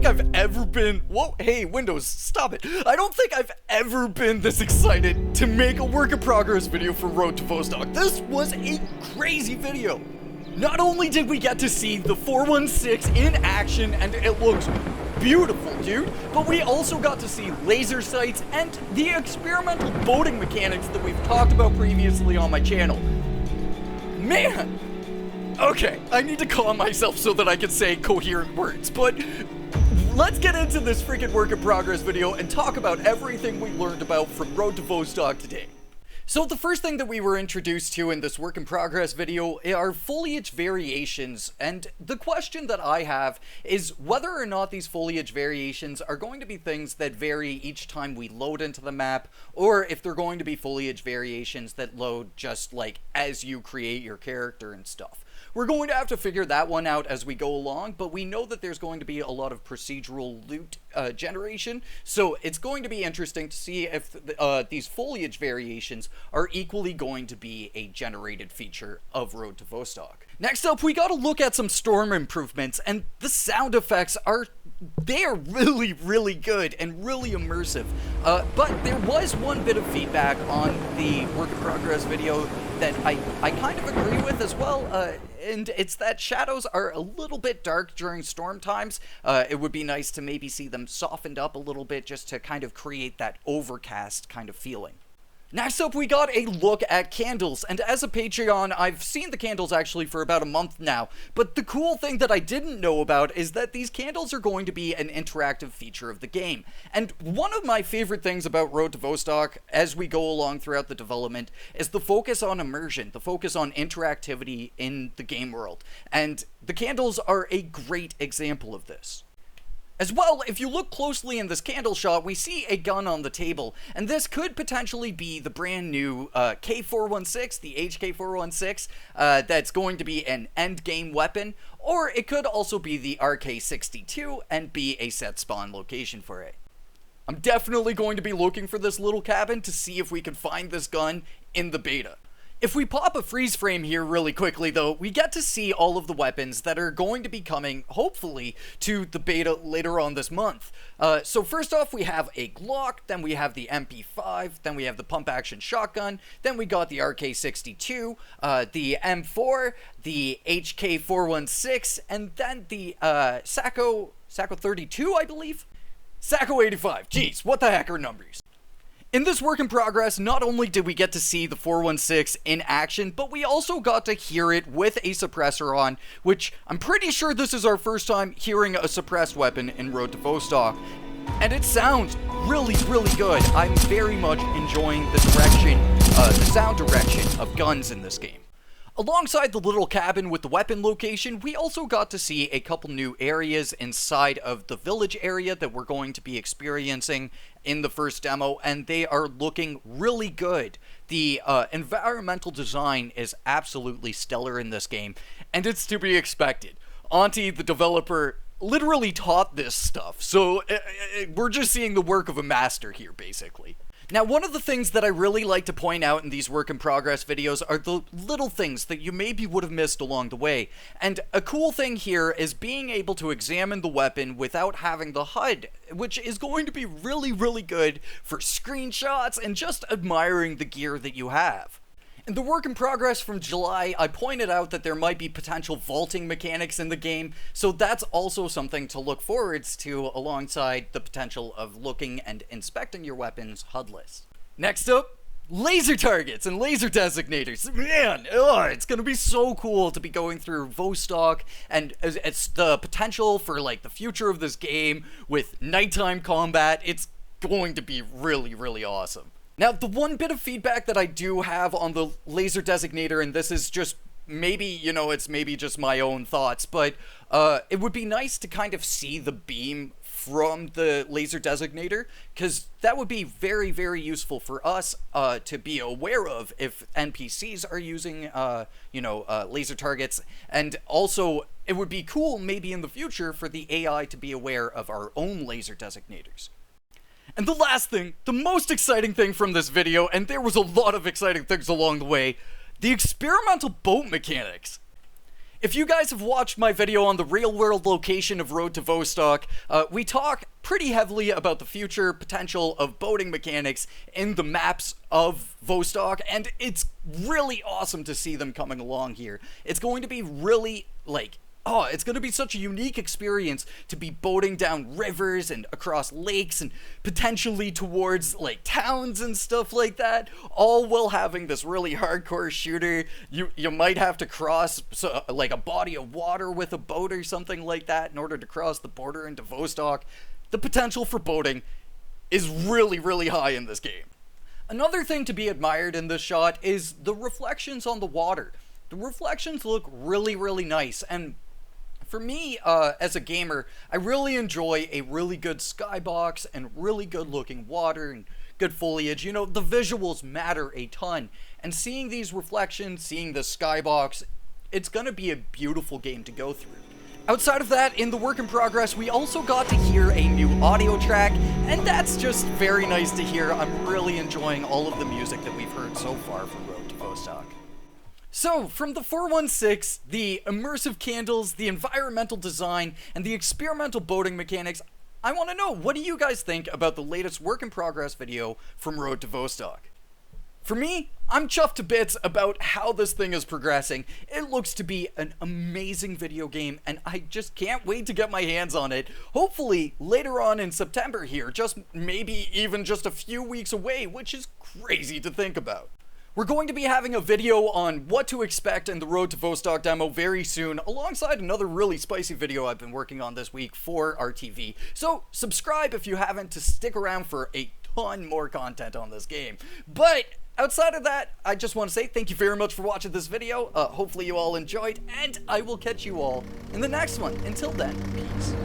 think I've ever been, whoa, hey, Windows, stop it. I don't think I've ever been this excited to make a work in progress video for Road to Vostok. This was a crazy video. Not only did we get to see the 416 in action, and it looks beautiful, dude, but we also got to see laser sights and the experimental boating mechanics that we've talked about previously on my channel. Man! Okay, I need to calm myself so that I can say coherent words, but let's get into this freaking work in progress video and talk about everything we learned about from Road to Vostok today. So the first thing that we were introduced to in this work in progress video are foliage variations, and the question that I have is whether or not these foliage variations are going to be things that vary each time we load into the map, or if they're going to be foliage variations that load just like as you create your character and stuff. We're going to have to figure that one out as we go along, but we know that there's going to be a lot of procedural loot generation, so it's going to be interesting to see if these foliage variations are equally going to be a generated feature of Road to Vostok. Next up, we gotta look at some storm improvements, and the sound effects are really, really good and really immersive. But there was one bit of feedback on the work in progress video that I kind of agree with as well, and it's that shadows are a little bit dark during storm times. It would be nice to maybe see them softened up a little bit just to kind of create that overcast kind of feeling. Next up, we got a look at candles, and as a Patreon, I've seen the candles actually for about a month now, but the cool thing that I didn't know about is that these candles are going to be an interactive feature of the game. And one of my favorite things about Road to Vostok, as we go along throughout the development, is the focus on immersion, the focus on interactivity in the game world, and the candles are a great example of this. As well, if you look closely in this candle shot, we see a gun on the table, and this could potentially be the brand new K416, the HK416, that's going to be an endgame weapon, or it could also be the RK62 and be a set spawn location for it. I'm definitely going to be looking for this little cabin to see if we can find this gun in the beta. If we pop a freeze frame here really quickly though, we get to see all of the weapons that are going to be coming, hopefully, to the beta later on this month. So first off, we have a Glock, then we have the MP5, then we have the pump action shotgun, then we got the RK62, the M4, the HK416, and then the Sacco 32, I believe? Sacco 85, jeez, what the heck are numbers? In this work in progress, not only did we get to see the 416 in action, but we also got to hear it with a suppressor on, which I'm pretty sure this is our first time hearing a suppressed weapon in Road to Vostok. And it sounds really, really good. I'm very much enjoying the direction, the sound direction of guns in this game. Alongside the little cabin with the weapon location, we also got to see a couple new areas inside of the village area that we're going to be experiencing in the first demo, and they are looking really good. The environmental design is absolutely stellar in this game, and it's to be expected. Auntie, the developer, literally taught this stuff, so we're just seeing the work of a master here, basically. Now, one of the things that I really like to point out in these work in progress videos are the little things that you maybe would have missed along the way. And a cool thing here is being able to examine the weapon without having the HUD, which is going to be really, really good for screenshots and just admiring the gear that you have. In the work in progress from July, I pointed out that there might be potential vaulting mechanics in the game, so that's also something to look forwards to alongside the potential of looking and inspecting your weapon's HUD list. Next up, laser targets and laser designators. Man, it's gonna be so cool to be going through Vostok, and it's the potential for like the future of this game with nighttime combat. It's going to be really, really awesome. Now, the one bit of feedback that I do have on the laser designator, and this is just maybe, you know, it's maybe just my own thoughts, but it would be nice to kind of see the beam from the laser designator, because that would be very, very useful for us to be aware of if NPCs are using, laser targets, and also it would be cool maybe in the future for the AI to be aware of our own laser designators. And the last thing, the most exciting thing from this video, and there was a lot of exciting things along the way, the experimental boat mechanics. If you guys have watched my video on the real-world location of Road to Vostok, we talk pretty heavily about the future potential of boating mechanics in the maps of Vostok, and it's really awesome to see them coming along here. It's going to be really, it's going to be such a unique experience to be boating down rivers and across lakes and potentially towards, towns and stuff like that, all while having this really hardcore shooter. You might have to cross, a body of water with a boat or something like that in order to cross the border into Vostok. The potential for boating is really, really high in this game. Another thing to be admired in this shot is the reflections on the water. The reflections look really, really nice, and for me, as a gamer, I really enjoy a really good skybox and really good looking water and good foliage. You know, the visuals matter a ton, and seeing these reflections, seeing the skybox, it's gonna be a beautiful game to go through. Outside of that, in the work in progress, we also got to hear a new audio track, and that's just very nice to hear. I'm really enjoying all of the music that we've heard so far from Road to Vostok. So, from the 416, the immersive candles, the environmental design, and the experimental boating mechanics, I want to know, what do you guys think about the latest work in progress video from Road to Vostok? For me, I'm chuffed to bits about how this thing is progressing. It looks to be an amazing video game, and I just can't wait to get my hands on it. Hopefully, later on in September here, just maybe even just a few weeks away, which is crazy to think about. We're going to be having a video on what to expect in the Road to Vostok demo very soon, alongside another really spicy video I've been working on this week for RTV. So subscribe if you haven't to stick around for a ton more content on this game. But outside of that, I just want to say thank you very much for watching this video. Hopefully you all enjoyed, and I will catch you all in the next one. Until then, peace.